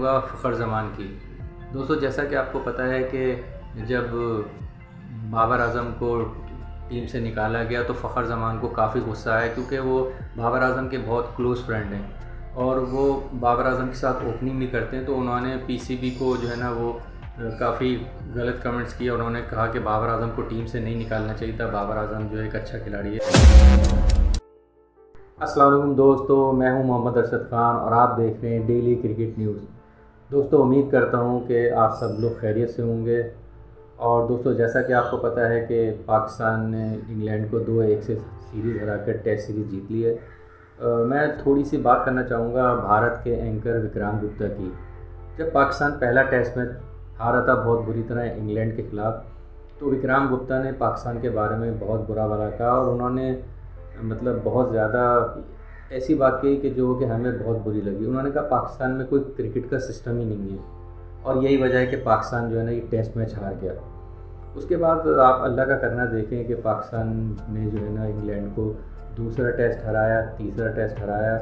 हुआ फ़खर ज़मान की। दोस्तों, जैसा कि आपको पता है कि जब बाबर आज़म को टीम से निकाला गया तो फ़खर ज़मान को काफ़ी गुस्सा आया, क्योंकि वो बाबर आज़म के बहुत क्लोज़ फ्रेंड हैं और वो बाबर आज़म के साथ ओपनिंग भी करते हैं। तो उन्होंने पीसीबी को जो है ना वो काफ़ी गलत कमेंट्स किए। उन्होंने कहा कि बाबर आज़म को टीम से नहीं निकालना चाहिए था, बाबर आज़म जो है एक अच्छा खिलाड़ी है। अस्सलाम वालेकुम दोस्तों, मैं हूं मोहम्मद अरशद ख़ान और आप देख रहे हैं डेली क्रिकेट न्यूज़। दोस्तों, उम्मीद करता हूं कि आप सब लोग खैरियत से होंगे। और दोस्तों, जैसा कि आपको पता है कि पाकिस्तान ने इंग्लैंड को 2-1 से सीरीज़ हराकर टेस्ट सीरीज़ जीत ली है। मैं थोड़ी सी बात करना चाहूँगा भारत के एंकर विक्रांत गुप्ता की। जब पाकिस्तान पहला टेस्ट मैच हारा था बहुत बुरी तरह इंग्लैंड के ख़िलाफ़, तो विक्रांत गुप्ता ने पाकिस्तान के बारे में बहुत बुरा भला कहा और उन्होंने मतलब बहुत ज़्यादा ऐसी बात कही कि जो कि हमें बहुत बुरी लगी। उन्होंने कहा पाकिस्तान में कोई क्रिकेट का सिस्टम ही नहीं है और यही वजह है कि पाकिस्तान जो है ना ये टेस्ट मैच हार गया। उसके बाद आप अल्लाह का करना देखें कि पाकिस्तान ने जो है ना इंग्लैंड को दूसरा टेस्ट हराया, तीसरा टेस्ट हराया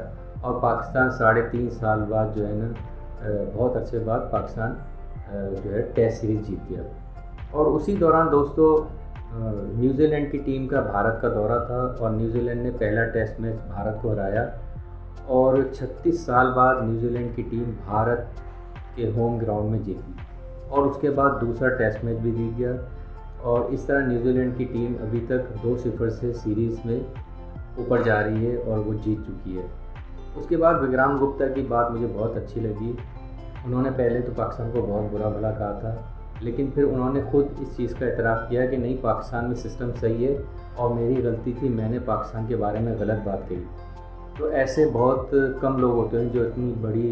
और पाकिस्तान 3.5 साल बाद जो है ना बहुत अच्छे बाद पाकिस्तान जो है टेस्ट सीरीज़ जीत गया। और उसी दौरान दोस्तों न्यूजीलैंड की टीम का भारत का दौरा था और न्यूजीलैंड ने पहला टेस्ट मैच भारत को हराया और 36 साल बाद न्यूजीलैंड की टीम भारत के होम ग्राउंड में जीती और उसके बाद दूसरा टेस्ट मैच भी जीत गया। और इस तरह न्यूजीलैंड की टीम अभी तक 2-0 से सीरीज़ में ऊपर जा रही है और वो जीत चुकी है। उसके बाद विक्रांत गुप्ता की बात मुझे बहुत अच्छी लगी। उन्होंने पहले तो पाकिस्तान को बहुत बुरा भला कहा था, लेकिन फिर उन्होंने खुद इस चीज़ का एतराफ़ किया कि नहीं, पाकिस्तान में सिस्टम सही है और मेरी गलती थी, मैंने पाकिस्तान के बारे में गलत बात कही। तो ऐसे बहुत कम लोग होते हैं जो इतनी बड़ी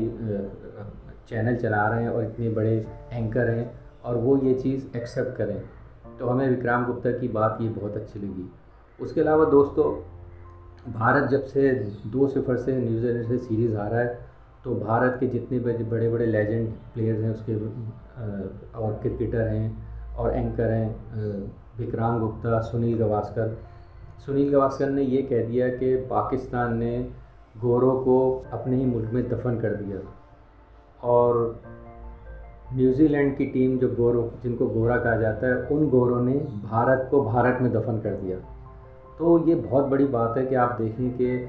चैनल चला रहे हैं और इतने बड़े एंकर हैं और वो ये चीज़ एक्सेप्ट करें। तो हमें विक्रांत गुप्ता की बात ये बहुत अच्छी लगी। उसके अलावा दोस्तों, भारत जब से 2-0 से न्यूजीलैंड से सीरीज़ हारा है तो भारत के जितने बड़े बड़े लेजेंड प्लेयर्स हैं उसके और क्रिकेटर हैं और एंकर हैं विक्रांत गुप्ता, सुनील गावस्कर ने ये कह दिया कि पाकिस्तान ने गोरों को अपने ही मुल्क में दफन कर दिया और न्यूजीलैंड की टीम जो जिनको गोरा कहा जाता है, उन गोरों ने भारत को भारत में दफन कर दिया। तो ये बहुत बड़ी बात है कि आप देखें कि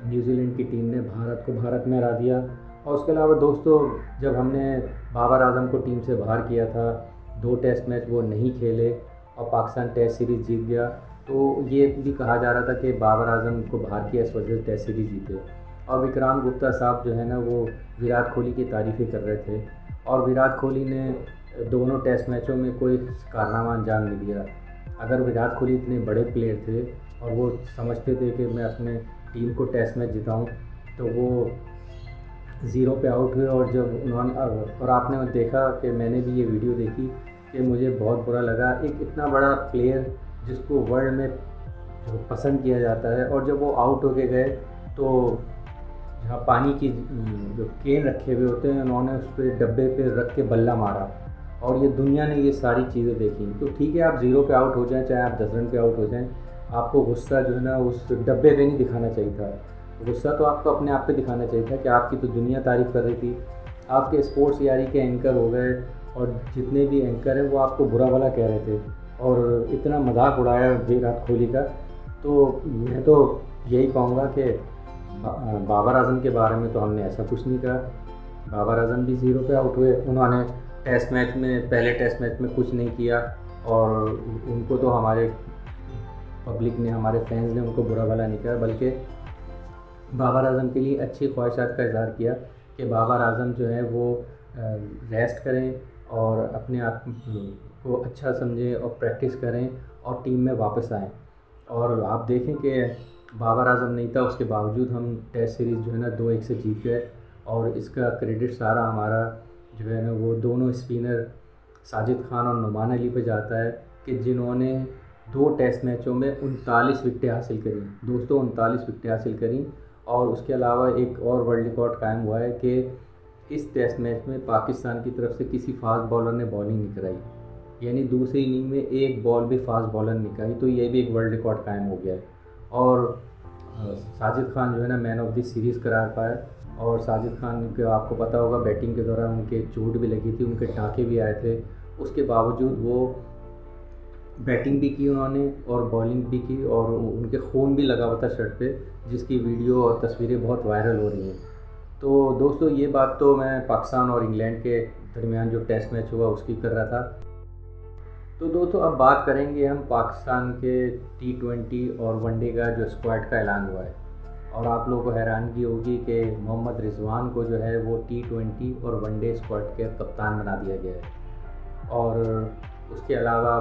न्यूजीलैंड की टीम ने भारत को भारत में हरा दिया। और उसके अलावा दोस्तों, जब हमने बाबर आज़म को टीम से बाहर किया था, 2 टेस्ट मैच वो नहीं खेले और पाकिस्तान टेस्ट सीरीज़ जीत गया, तो ये भी कहा जा रहा था कि बाबर आज़म को बाहर किया इस वजह से टेस्ट सीरीज़ जीते। और विक्रांत गुप्ता साहब जो है ना वो विराट कोहली की तारीफ़ें कर रहे थे और विराट कोहली ने दोनों टेस्ट मैचों में कोई कारनामा अंजाम नहीं दिया। अगर विराट कोहली इतने बड़े प्लेयर थे और वो समझते थे कि मैं अपने टीम को टेस्ट मैच जिताऊं, तो वो 0 पे आउट हुए। और जब उन्होंने और आपने देखा कि मैंने भी ये वीडियो देखी कि मुझे बहुत बुरा लगा, एक इतना बड़ा प्लेयर जिसको वर्ल्ड में जो पसंद किया जाता है, और जब वो आउट होके गए तो जहाँ पानी की जो केन रखे हुए होते हैं उन्होंने उस पर डब्बे पे रख के बल्ला मारा और ये दुनिया ने ये सारी चीज़ें देखी। तो ठीक है, आप 0 पे आउट हो जाएं, चाहे आप 10 रन पे आउट हो जाएं, आपको गुस्सा जो है ना उस डब्बे पे नहीं दिखाना चाहिए था। गुस्सा तो आपको अपने आप पे दिखाना चाहिए था कि आपकी तो दुनिया तारीफ़ कर रही थी। आपके स्पोर्ट्स यारी के एंकर हो गए और जितने भी एंकर हैं वो आपको बुरा भला कह रहे थे और इतना मजाक उड़ाया विराट कोहली का। तो मैं तो यही कहूँगा कि बाबर आज़म के बारे में तो हमने ऐसा कुछ नहीं कहा। बाबर आज़म भी 0 पे आउट हुए, उन्होंने टेस्ट मैच में पहले टेस्ट मैच में कुछ नहीं किया और उनको तो हमारे पब्लिक ने, हमारे फैंस ने उनको बुरा भला नहीं कहा, बल्कि बाबर आज़म के लिए अच्छी ख्वाहिशात का इज़हार किया कि बाबर आज़म जो है वो रेस्ट करें और अपने आप को अच्छा समझें और प्रैक्टिस करें और टीम में वापस आएँ। और आप देखें कि बाबर आज़म नहीं था, उसके बावजूद हम टेस्ट सीरीज़ जो है ना 2-1 से जीत गए और इसका क्रेडिट सारा हमारा जो है ना वो दोनों स्पिनर साजिद खान और नुमान अली पे जाता है कि जिन्होंने 2 टेस्ट मैचों में 39 विकेटें हासिल करी। दोस्तों, 39 विकेटें हासिल करी। और उसके अलावा एक और वर्ल्ड रिकॉर्ड कायम हुआ है कि इस टेस्ट मैच में पाकिस्तान की तरफ से किसी फास्ट बॉलर ने बॉलिंग नहीं कराई, यानी दूसरी इनिंग में एक बॉल भी फास्ट बॉलर नहीं कराई। तो ये भी एक वर्ल्ड रिकॉर्ड कायम हो गया है। और साजिद खान जो है ना मैन ऑफ द सीरीज़ करार पाए और साजिद खान के आपको पता होगा बैटिंग के दौरान उनके चोट भी लगी थी, उनके टाँके भी आए थे। उसके बावजूद वो बैटिंग भी की उन्होंने और बॉलिंग भी की, और उनके खून भी लगा हुआ था शर्ट पे, जिसकी वीडियो और तस्वीरें बहुत वायरल हो रही हैं। तो दोस्तों ये बात तो मैं पाकिस्तान और इंग्लैंड के दरमियान जो टेस्ट मैच हुआ उसकी कर रहा था। तो दोस्तों अब बात करेंगे हम पाकिस्तान के T20 और वनडे का जो स्क्वाड का ऐलान हुआ है। और आप लोगों को हैरानगी होगी कि मोहम्मद रिजवान को जो है वो T20 और वनडे स्क्वाड के कप्तान बना दिया गया है। और उसके अलावा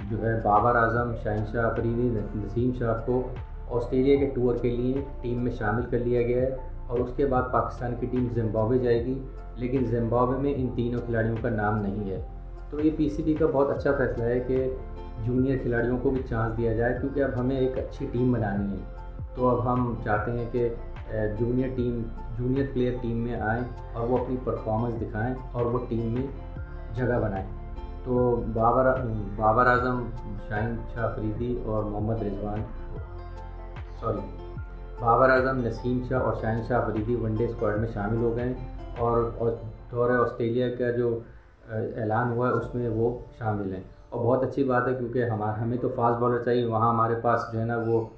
जो है बाबर आजम, शहनशाह अफरीदी, नसीम शाह को ऑस्ट्रेलिया के टूर के लिए टीम में शामिल कर लिया गया है। और उसके बाद पाकिस्तान की टीम जिम्बाब्वे जाएगी, लेकिन जिम्बाब्वे में इन तीनों खिलाड़ियों का नाम नहीं है। तो ये पीसीबी का बहुत अच्छा फैसला है कि जूनियर खिलाड़ियों को भी चांस दिया जाए, क्योंकि अब हमें एक अच्छी टीम बनानी है। तो अब हम चाहते हैं कि जूनियर प्लेयर टीम में आएँ और वो अपनी परफॉर्मेंस दिखाएं और वो टीम में जगह बनाएं। तो बाबर आजम, शहनशाह अफरीदी और बाबर आजम, नसीम शाह और शहनशाह अफरीदी वनडे स्क्वाड में शामिल हो गए। और दौरे ऑस्ट्रेलिया का जो ऐलान हुआ है उसमें वो शामिल हैं। और बहुत अच्छी बात है, क्योंकि हमें तो फास्ट बॉलर चाहिए। वहाँ हमारे पास जो है ना वो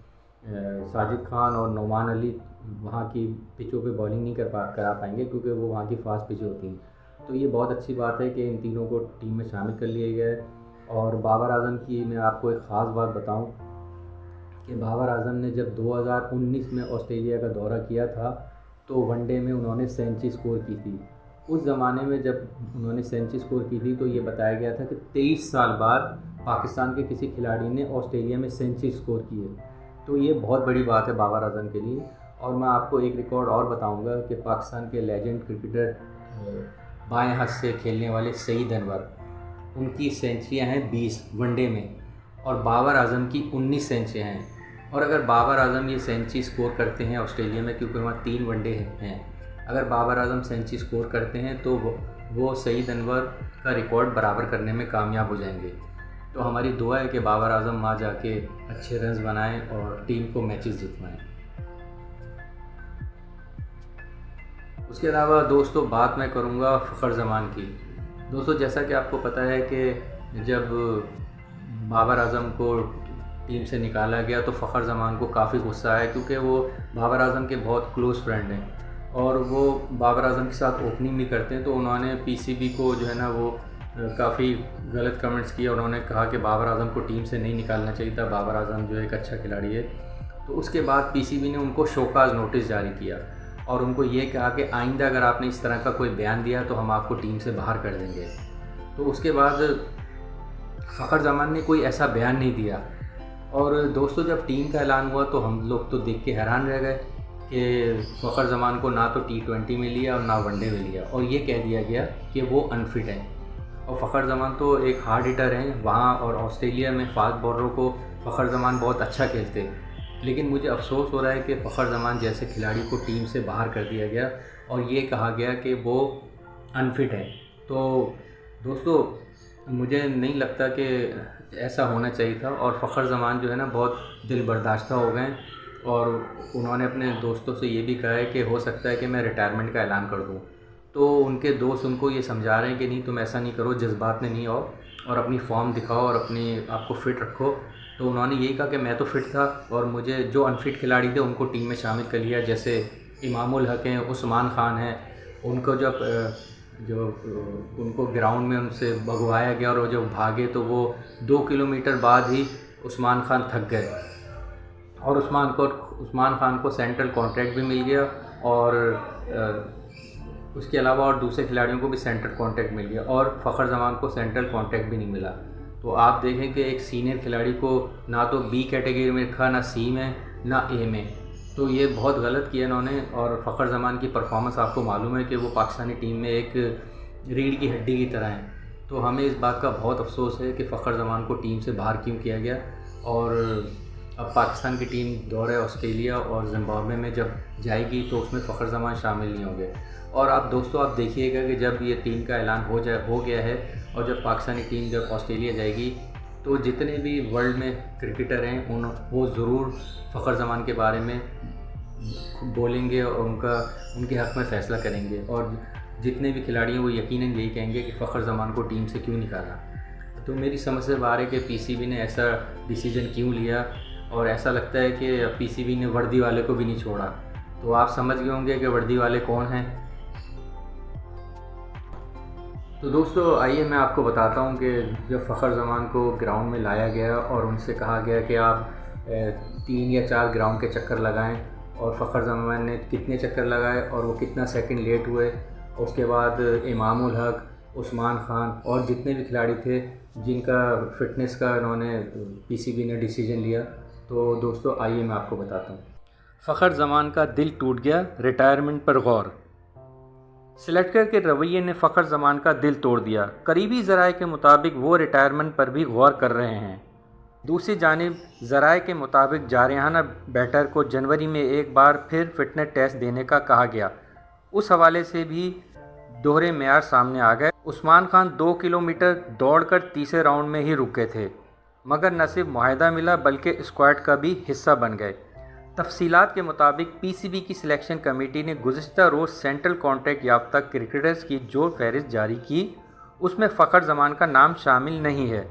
साजिद खान और नोमान अली वहाँ की पिचों पे बॉलिंग नहीं करा पाएंगे, क्योंकि वो वहाँ की फास्ट पिचें होती हैं। तो ये बहुत अच्छी बात है कि इन तीनों को टीम में शामिल कर लिया गया है। और बाबर आजम की मैं आपको एक ख़ास बात बताऊं कि बाबर आजम ने जब 2019 में ऑस्ट्रेलिया का दौरा किया था तो वनडे में उन्होंने सेंचुरी स्कोर की थी। उस ज़माने में जब उन्होंने सेंचुरी स्कोर की थी तो ये बताया गया था कि 23 साल बाद पाकिस्तान के किसी खिलाड़ी ने ऑस्ट्रेलिया में सेंचुरी स्कोर की है। तो ये बहुत बड़ी बात है बाबर आजम के लिए। और मैं आपको एक रिकॉर्ड और बताऊंगा कि पाकिस्तान के लेजेंड क्रिकेटर बाएं हाथ से खेलने वाले सईद अनवर, उनकी सेंचुरियाँ हैं 20 वनडे में, और बाबर आजम की 19 सेंचुरियाँ हैं। और अगर बाबर आजम ये सेंचुरी स्कोर करते हैं ऑस्ट्रेलिया में, क्योंकि वहाँ 3 वनडे हैं, अगर बाबर आजम सेंचुरी स्कोर करते हैं तो वो सईद अनवर का रिकॉर्ड बराबर करने में कामयाब हो जाएंगे। तो हमारी दुआ है कि बाबर आजम वहाँ जाके अच्छे रन्स बनाएं और टीम को मैचेस जितवाएं। उसके अलावा दोस्तों बात मैं करूँगा फ़खर ज़मान की। दोस्तों जैसा कि आपको पता है कि जब बाबर आजम को टीम से निकाला गया तो फ़खर ज़मान को काफ़ी गुस्सा आया, क्योंकि वो बाबर आजम के बहुत क्लोज़ फ्रेंड हैं और वो बाबर आजम के साथ ओपनिंग भी करते हैं। तो उन्होंने पीसीबी को जो है ना वो काफ़ी गलत कमेंट्स किए। उन्होंने कहा कि बाबर आजम को टीम से नहीं निकालना चाहिए था, बाबर आजम जो एक अच्छा खिलाड़ी है। तो उसके बाद पीसीबी ने उनको शोकाज नोटिस जारी किया और उनको ये कहा कि आइंदा अगर आपने इस तरह का कोई बयान दिया तो हम आपको टीम से बाहर कर देंगे। तो उसके बाद फ़खर ज़मान ने कोई ऐसा बयान नहीं दिया। और दोस्तों जब टीम का ऐलान हुआ तो हम लोग तो देख के हैरान रह गए कि फ़खर ज़मान को ना तो T20 में लिया और ना वनडे में लिया, और ये कह दिया गया कि वो अनफिट है। और फ़खर ज़मान तो एक हार्ड हिटर हैं वहाँ, और ऑस्ट्रेलिया में फास्ट बॉलरों को फ़खर ज़मान बहुत अच्छा खेलते हैं। लेकिन मुझे अफसोस हो रहा है कि फ़खर ज़मान जैसे खिलाड़ी को टीम से बाहर कर दिया गया और ये कहा गया कि वो अनफिट है। तो दोस्तों मुझे नहीं लगता कि ऐसा होना चाहिए था। और फ़खर ज़मान जो है ना बहुत दिल बर्दाश्ता हो गए और उन्होंने अपने दोस्तों से ये भी कहा है कि हो सकता है कि मैं रिटायरमेंट का ऐलान कर दूँ। तो उनके दोस्त उनको ये समझा रहे हैं कि नहीं तुम ऐसा नहीं करो, जज्बात में नहीं आओ और अपनी फॉर्म दिखाओ और अपनी आपको फ़िट रखो। तो उन्होंने यही कहा कि मैं तो फ़िट था और मुझे जो अनफिट खिलाड़ी थे उनको टीम में शामिल कर लिया, जैसे इमामुल हक हैं, उस्मान खान हैं। उनको जब उनको ग्राउंड में उनसे भगवाया गया और वो जब भागे तो वो 2 किलोमीटर बाद ही उस्मान खान थक गए और उस्मान खान को सेंट्रल कॉन्ट्रैक्ट भी मिल गया और उसके अलावा और दूसरे खिलाड़ियों को भी सेंट्रल कॉन्ट्रैक्ट मिल गया और फ़खर ज़मान को सेंट्रल कॉन्ट्रैक्ट भी नहीं मिला। तो आप देखें कि एक सीनियर खिलाड़ी को ना तो बी कैटेगरी में रखा, ना सी में, ना ए में। तो ये बहुत गलत किया इन्होंने। और फ़खर ज़मान की परफॉर्मेंस आपको मालूम है कि वो पाकिस्तानी टीम में एक रीढ़ की हड्डी की तरह हैं। तो हमें इस बात का बहुत अफसोस है कि फ़खर ज़मान को टीम से बाहर क्यों किया गया। और अब पाकिस्तान की टीम दौरे ऑस्ट्रेलिया और जिम्बाब्वे में जब जाएगी तो उसमें फ़खर ज़मान शामिल नहीं होंगे। और आप दोस्तों आप देखिएगा कि जब ये टीम का ऐलान हो गया है और जब पाकिस्तानी टीम जब ऑस्ट्रेलिया जाएगी तो जितने भी वर्ल्ड में क्रिकेटर हैं वो ज़रूर फ़खर ज़मान के बारे में बोलेंगे और उनके हक़ में फ़ैसला करेंगे, और जितने भी खिलाड़ी हैं वो यकीनन यही कहेंगे कि फ़खर ज़मान को टीम से क्यों निकाला। तो मेरी समझ से बाहर है कि पीसीबी ने ऐसा डिसीजन क्यों लिया, और ऐसा लगता है कि पीसीबी ने वर्दी वाले को भी नहीं छोड़ा। तो आप समझ गए होंगे कि वर्दी वाले कौन हैं। तो दोस्तों आइए मैं आपको बताता हूं कि जब फ़खर ज़मान को ग्राउंड में लाया गया और उनसे कहा गया कि आप 3 या 4 ग्राउंड के चक्कर लगाएं, और फ़खर ज़मान ने कितने चक्कर लगाए और वो कितना सेकंड लेट हुए। उसके बाद इमामुल हक, उस्मान खान और जितने भी खिलाड़ी थे जिनका फ़िटनेस का उन्होंने पीसीबी ने डिसीजन लिया। तो दोस्तों आइए मैं आपको बताता हूँ। फ़खर ज़मान का दिल टूट गया, रिटायरमेंट पर गौर। सिलेक्टर के रवैये ने फ़खर ज़मान का दिल तोड़ दिया। करीबी ज़राए के मुताबिक वो रिटायरमेंट पर भी गौर कर रहे हैं। दूसरी जानिब ज़राए के मुताबिक जारहाना बैटर को जनवरी में एक बार फिर फिटनेस टेस्ट देने का कहा गया। उस हवाले से भी दोहरे मेयार सामने आ गए। उस्मान खान 2 किलोमीटर दौड़कर तीसरे राउंड में ही रुक गए थे, मगर न सिर्फ मुआहदा मिला बल्कि स्क्वाड का भी हिस्सा बन गए। तफसीलात के मुताबिक पीसीबी की सिलेक्शन कमेटी ने गुज़िश्ता रोज़ सेंट्रल कॉन्ट्रैक्ट याफ्ता क्रिकेटर्स की जो फहरिस्त जारी की, उसमें फ़खर ज़मान का नाम शामिल नहीं है।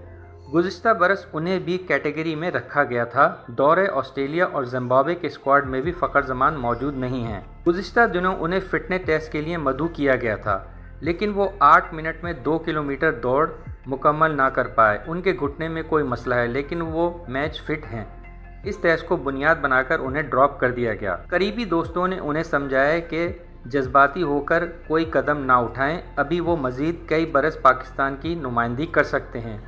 गुज़िश्ता बरस उन्हें भी कैटेगरी में रखा गया था। दौरे ऑस्ट्रेलिया और जिम्बाब्वे के स्क्वाड में भी फ़खर ज़मान मौजूद नहीं हैं। गुज़िश्ता दिनों उन्हें फ़िटनेस टेस्ट के लिए मदऊ किया गया था, लेकिन वो 8 मिनट में 2 किलोमीटर दौड़ मुकम्मल ना कर पाए। उनके घुटने में कोई मसला है, लेकिन वो मैच फिट हैं। इस टेस्ट को बुनियाद बनाकर उन्हें ड्रॉप कर दिया गया। करीबी दोस्तों ने उन्हें समझाया कि जज्बाती होकर कोई कदम ना उठाएं, अभी वो मज़ीद कई बरस पाकिस्तान की नुमाइंदगी कर सकते हैं।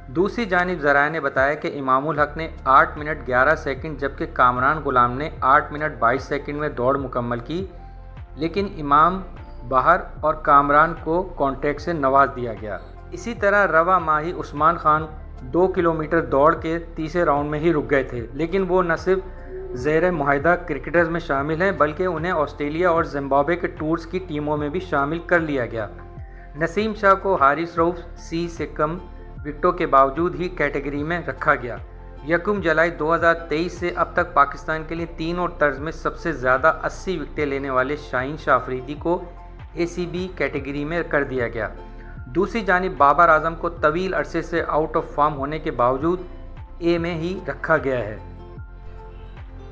दूसरी जानिब ज़राए ने बताया कि इमामुल हक ने 8 मिनट 11 सेकंड जबकि कामरान गुलाम ने 8 मिनट 22 सेकंड में दौड़ मुकम्मल की, लेकिन इमाम बाहर और कामरान को कॉन्ट्रैक्ट से नवाज दिया गया। इसी तरह रवा माही उस्मान खान 2 किलोमीटर दौड़ के तीसरे राउंड में ही रुक गए थे, लेकिन वो न सिर्फ ज़ेर मुआहदा क्रिकेटर्स में शामिल हैं बल्कि उन्हें ऑस्ट्रेलिया और जिम्बाब्वे के टूर्स की टीमों में भी शामिल कर लिया गया। नसीम शाह को हारिस रऊफ सी से कम विकेटों के बावजूद ही कैटेगरी में रखा गया। 1 जुलाई 2023 से अब तक पाकिस्तान के लिए तीनों तर्ज में सबसे ज़्यादा 80 विकेटें लेने वाले शाहीन शाह अफरीदी को एसीबी कैटेगरी में कर दिया गया। दूसरी जानिब बाबर आजम को तवील अरसे से आउट ऑफ फॉर्म होने के बावजूद ए में ही रखा गया है।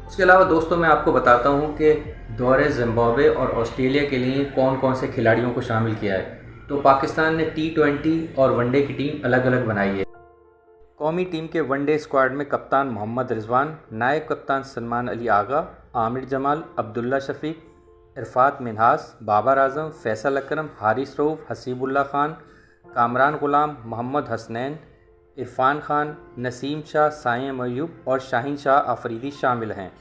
उसके अलावा दोस्तों मैं आपको बताता हूं कि दौरे जिम्बाब्वे और ऑस्ट्रेलिया के लिए कौन कौन से खिलाड़ियों को शामिल किया है। तो पाकिस्तान ने T20 और वनडे की टीम अलग अलग बनाई है। कौमी टीम के वनडे स्क्वाड में कप्तान मोहम्मद रिजवान, नायब कप्तान सलमान अली आगा, आमिर जमाल, अब्दुल्ला शफीक, इरफात मिन्हास, बाबर आजम, फैसल अकरम, हारिस रऊफ, हसीबुल्ला खान, कामरान गुलाम, मोहम्मद हसनैन, इरफान खान, नसीम शाह, साइम अयूब और शाहीन शाह अफरीदी शामिल हैं।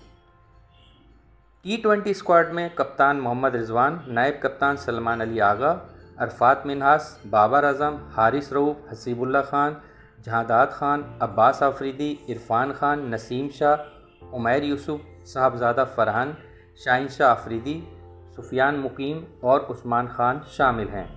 T20 स्क्वाड में कप्तान मोहम्मद रिजवान, नायब कप्तान सलमान अली आगा, अरफात मिन्हास, बाबर आजम, हारिस रऊफ, हसीबुल्ला खान, जहादात खान, अब्बास अफरीदी, इरफान खान, नसीम शाह, उमैर यूसुफ, साहबजादा फरहान, शाहीन शाह अफरीदी, सुफियान मुकीम और उस्मान खान शामिल हैं।